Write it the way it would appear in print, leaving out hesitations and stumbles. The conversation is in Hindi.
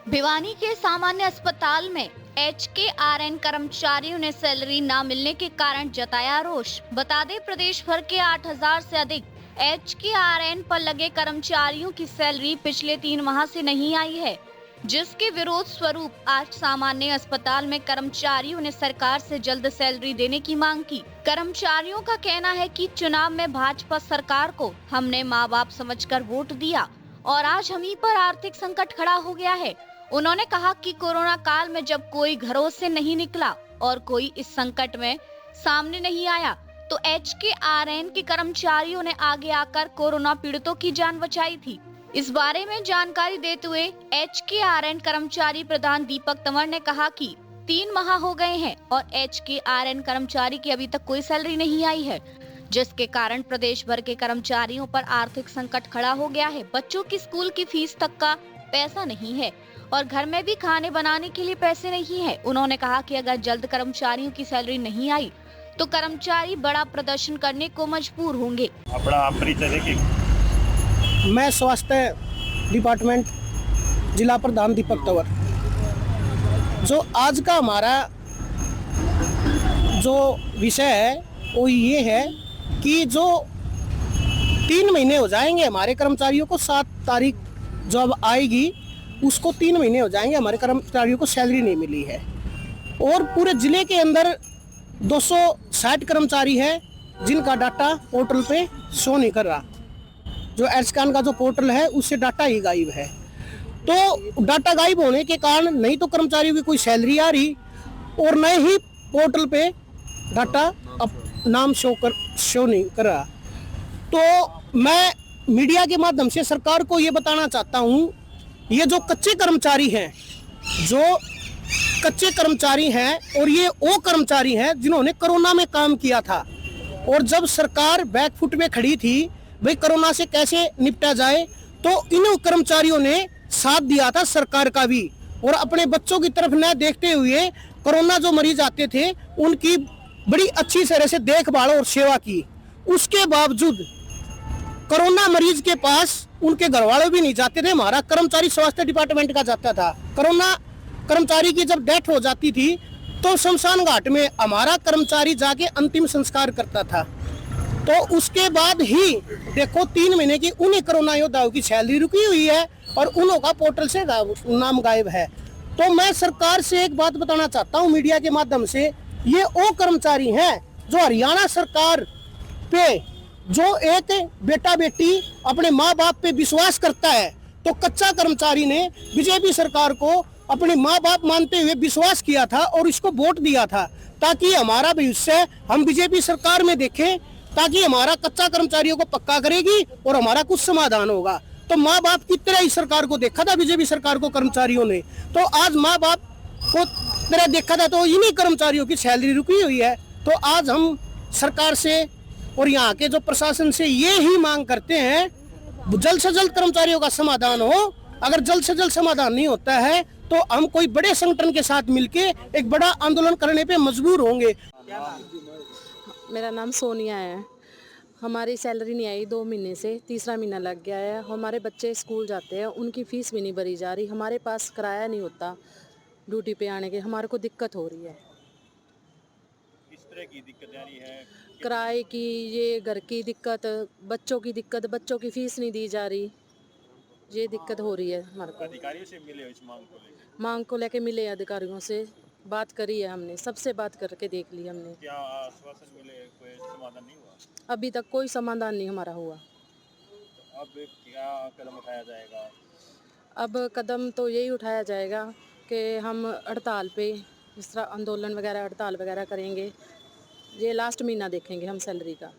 भिवानी के सामान्य अस्पताल में HKRN कर्मचारियों ने सैलरी न मिलने के कारण जताया रोष। बता दें, प्रदेश भर के 8,000 से अधिक HKRN पर लगे कर्मचारियों की सैलरी पिछले 3 माह से नहीं आई है, जिसके विरोध स्वरूप आज सामान्य अस्पताल में कर्मचारियों ने सरकार से जल्द सैलरी देने की मांग की। कर्मचारियों का कहना है कि चुनाव में भाजपा सरकार को हमने माँ बाप समझकर वोट दिया और आज हम ही पर आर्थिक संकट खड़ा हो गया है। उन्होंने कहा कि कोरोना काल में जब कोई घरों से नहीं निकला और कोई इस संकट में सामने नहीं आया, तो HKRN के कर्मचारियों ने आगे आकर कोरोना पीड़ितों की जान बचाई थी। इस बारे में जानकारी देते हुए HKRN कर्मचारी प्रधान दीपक तंवर ने कहा कि 3 माह हो गए हैं और HKRN कर्मचारी की अभी तक कोई सैलरी नहीं आई है, जिसके कारण प्रदेश भर के कर्मचारियों पर आर्थिक संकट खड़ा हो गया है। बच्चों की स्कूल की फीस तक का पैसा नहीं है और घर में भी खाने बनाने के लिए पैसे नहीं है। उन्होंने कहा कि अगर जल्द कर्मचारियों की सैलरी नहीं आई तो कर्मचारी बड़ा प्रदर्शन करने को मजबूर होंगे। अपना आप परिचय देंगे। मैं स्वास्थ्य डिपार्टमेंट जिला प्रधान दीपक तंवर। जो आज का हमारा जो विषय है वो ये है कि जो 3 महीने हो जाएंगे हमारे कर्मचारियों को, 7 तारीख जो अब आएगी उसको 3 महीने हो जाएंगे हमारे कर्मचारियों को सैलरी नहीं मिली है। और पूरे जिले के अंदर 260 कर्मचारी है जिनका डाटा पोर्टल पे शो नहीं कर रहा। जो HKRN का जो पोर्टल है उससे डाटा ही गायब है। तो डाटा गायब होने के कारण नहीं तो कर्मचारियों की कोई सैलरी आ रही और न ही पोर्टल पे डाटा अब नाम शो नहीं कर रहा। तो मैं मीडिया के माध्यम से सरकार को ये बताना चाहता हूँ, ये जो कच्चे कर्मचारी हैं और ये वो कर्मचारी हैं जिन्होंने कोरोना में काम किया था और जब सरकार बैकफुट में खड़ी थी भाई कोरोना से कैसे निपटा जाए, तो इन कर्मचारियों ने साथ दिया था सरकार का भी और अपने बच्चों की तरफ न देखते हुए कोरोना जो मरीज आते थे उनकी बड़ी अच्छी तरह से देखभाल और सेवा की। उसके बावजूद कोरोना मरीज के पास उनके घर वाले भी नहीं जाते थे, हमारा कर्मचारी स्वास्थ्य डिपार्टमेंट का जाता था। कोरोना कर्मचारी की जब डेथ हो जाती थी तो शमशान घाट में हमारा कर्मचारी जाके अंतिम संस्कार करता था। तो उसके बाद ही देखो 3 महीने की उन्हीं कोरोना योद्धाओं की सैलरी रुकी हुई है और उन्हों का पोर्टल से नाम गायब है। तो मैं सरकार से एक बात बताना चाहता हूँ मीडिया के माध्यम से, ये वो कर्मचारी हैं जो हरियाणा सरकार पे जो एक बेटा बेटी अपने माँ बाप पे विश्वास करता है, तो कच्चा कर्मचारी ने बीजेपी सरकार को अपने माँ बाप मानते हुए विश्वास किया था और इसको वोट दिया था ताकि हमारा भविष्य हम बीजेपी सरकार में देखें, ताकि हमारा कच्चा कर्मचारियों को पक्का करेगी और हमारा कुछ समाधान होगा। तो माँ बाप की तरह ही सरकार को देखा था बीजेपी सरकार को कर्मचारियों ने, तो आज माँ बाप को तरह देखा था तो इन्हीं कर्मचारियों की सैलरी रुकी हुई है। तो आज हम सरकार से और यहाँ के जो प्रशासन से ये ही मांग करते हैं जल्द से जल्द कर्मचारियों का समाधान हो। अगर जल्द से जल्द समाधान नहीं होता है तो हम कोई बड़े संगठन के साथ मिलके एक बड़ा आंदोलन करने पे मजबूर होंगे। मेरा नाम सोनिया है। हमारी सैलरी नहीं आई 2 महीने से, तीसरा महीना लग गया है। हमारे बच्चे स्कूल जाते हैं, उनकी फ़ीस भी नहीं भरी जा रही। हमारे पास किराया नहीं होता ड्यूटी पे आने के, हमारे को दिक्कत हो रही है। किस तरह की दिक्कत आ रही है? किराए की, ये घर की दिक्कत, बच्चों की दिक्कत, बच्चों की फ़ीस नहीं दी जा रही, ये दिक्कत हो रही है हमारे को। अधिकारियों से मिले हो इस मांग को लेके मिले, अधिकारियों से बात करी है हमने, सबसे बात करके देख ली हमने। क्या आश्वासन मिले, कोई समाधान नहीं हुआ? अभी तक कोई समाधान नहीं हमारा हुआ। तो अब क्या कदम उठाया जाएगा? अब कदम तो यही उठाया जाएगा कि हम हड़ताल पे, इस तरह आंदोलन वगैरह, हड़ताल वगैरह करेंगे। ये लास्ट महीना देखेंगे हम सैलरी का।